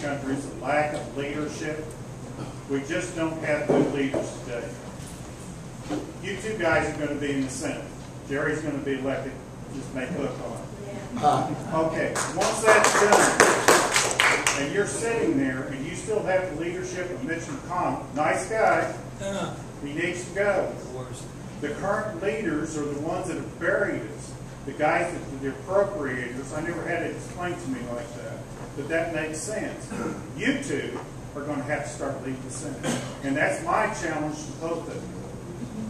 country is a lack of leadership. We just don't have good leaders today. You two guys are going to be in the Senate. Jerry's going to be elected. Just make hook on it. Okay, once that's done, and you're sitting there, and you still have the leadership of Mitch McConnell, nice guy, he needs to go. The current leaders are the ones that have buried us. The guys that are the appropriators, I never had it explained to me like that, but that makes sense. You two are going to have to start leading the Senate. And that's my challenge to both of you.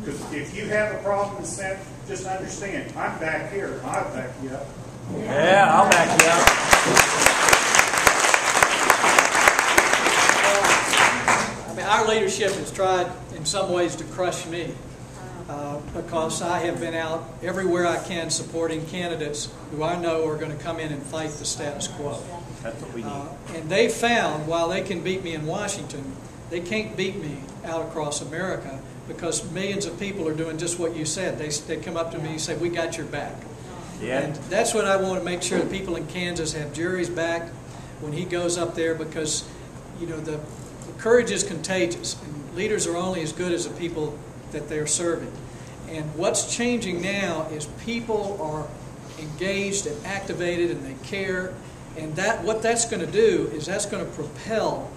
Because if you have a problem in the Senate, just understand, I'm back here. I'll back you up. Yeah, I'll back you up. I mean, our leadership has tried in some ways to crush me. Because I have been out everywhere I can supporting candidates who I know are going to come in and fight the status quo. That's what we need. And they found, while they can beat me in Washington, they can't beat me out across America because millions of people are doing just what you said. They come up to me and say, we got your back. Yeah. And that's what I want to make sure the people in Kansas have Jerry's back when he goes up there because, you know, the courage is contagious and leaders are only as good as the people that they're serving. And what's changing now is people are engaged and activated and they care. And what that's going to do is that's going to propel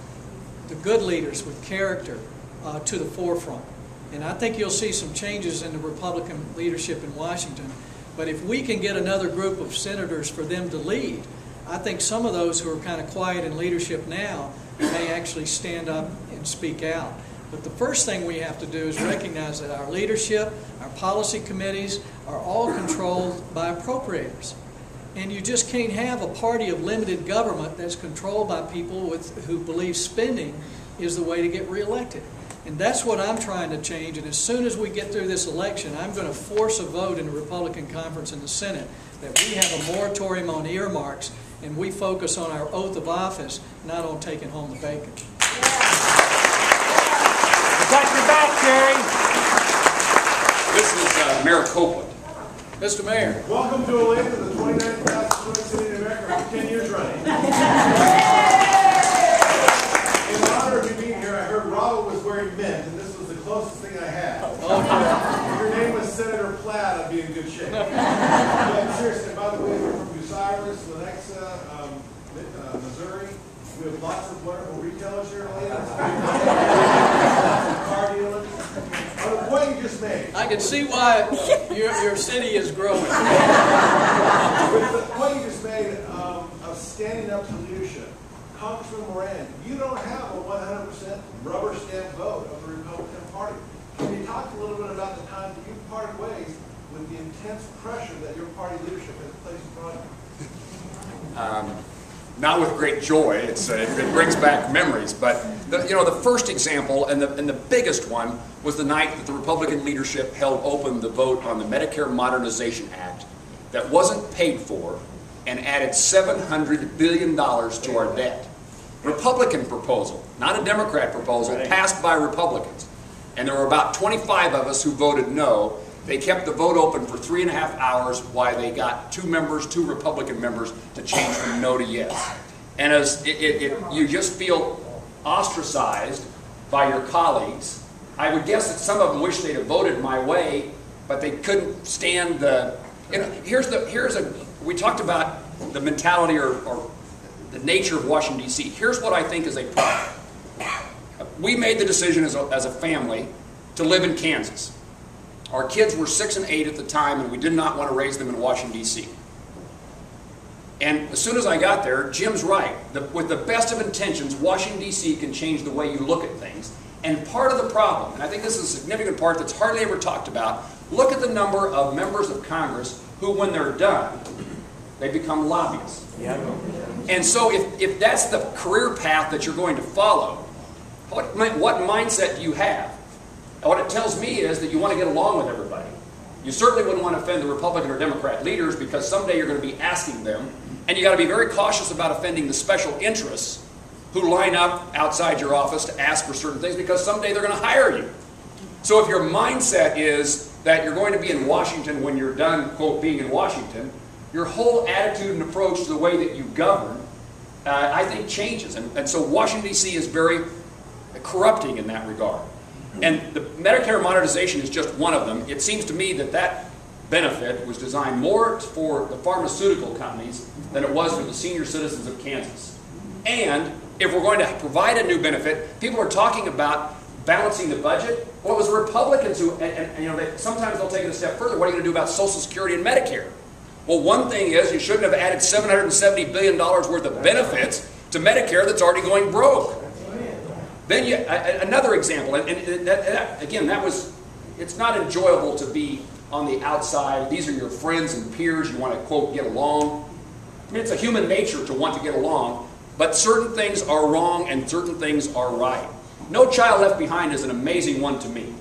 the good leaders with character to the forefront. And I think you'll see some changes in the Republican leadership in Washington. But if we can get another group of senators for them to lead, I think some of those who are kind of quiet in leadership now may actually stand up and speak out. But the first thing we have to do is recognize that our leadership, our policy committees are all controlled by appropriators. And you just can't have a party of limited government that's controlled by people who believe spending is the way to get reelected. And that's what I'm trying to change. And as soon as we get through this election, I'm going to force a vote in the Republican conference in the Senate that we have a moratorium on earmarks and we focus on our oath of office, not on taking home the bacon. Got your back, Jerry. This is Mayor Copeland. Mr. Mayor. Welcome to Olathe, the 29th fastest growing city in America for 10 years running. In honor of you being here, I heard Robert was wearing mint, and this was the closest thing I had. If your name was Senator Platt, I'd be in good shape. But seriously, by the way, we're from Bucyrus, Lenexa, Missouri. We have lots of wonderful retailers here in Olathe. Car dealers. The point you just made. I can see why your city is growing. With the point you just made of standing up to leadership, Congressman Moran, you don't have a 100% rubber stamp vote of the Republican Party. Can you talk a little bit about the time that you parted ways with the intense pressure that your party leadership has placed upon you? Not with great joy. It brings back memories. But the first example and the biggest one was the night that the Republican leadership held open the vote on the Medicare Modernization Act that wasn't paid for and added $700 billion to our debt. Republican proposal, not a Democrat proposal, passed by Republicans. And there were about 25 of us who voted no. They kept the vote open for 3.5 hours while they got two Republican members to change from no to yes. And as you just feel ostracized by your colleagues. I would guess that some of them wish they'd have voted my way, but they couldn't stand the. We talked about the mentality or the nature of Washington, D.C. Here's what I think is a problem. We made the decision as a family to live in Kansas. Our kids were 6 and 8 at the time, and we did not want to raise them in Washington, D.C. And as soon as I got there, Jim's right. With the best of intentions, Washington, D.C. can change the way you look at things. And part of the problem, and I think this is a significant part that's hardly ever talked about, look at the number of members of Congress who, when they're done, they become lobbyists. Yeah. And so if that's the career path that you're going to follow, what mindset do you have? And what it tells me is that you want to get along with everybody. You certainly wouldn't want to offend the Republican or Democrat leaders because someday you're going to be asking them, and you got to be very cautious about offending the special interests who line up outside your office to ask for certain things because someday they're going to hire you. So if your mindset is that you're going to be in Washington when you're done, quote, being in Washington, your whole attitude and approach to the way that you govern I think changes. And so Washington, D.C. is very corrupting in that regard. And the Medicare modernization is just one of them. It seems to me that that benefit was designed more for the pharmaceutical companies than it was for the senior citizens of Kansas. And if we're going to provide a new benefit, people are talking about balancing the budget. Well, it was Republicans who, and you know, sometimes they'll take it a step further. What are you going to do about Social Security and Medicare? Well, one thing is you shouldn't have added $770 billion worth of benefits to Medicare that's already going broke. Then you, another example, and that, again, that was, it's not enjoyable to be on the outside. These are your friends and peers. You want to, quote, get along. I mean, it's a human nature to want to get along, but certain things are wrong and certain things are right. No Child Left Behind is an amazing one to me.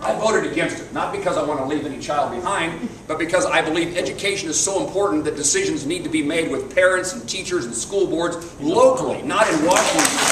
I voted against it, not because I want to leave any child behind, but because I believe education is so important that decisions need to be made with parents and teachers and school boards locally, not in Washington.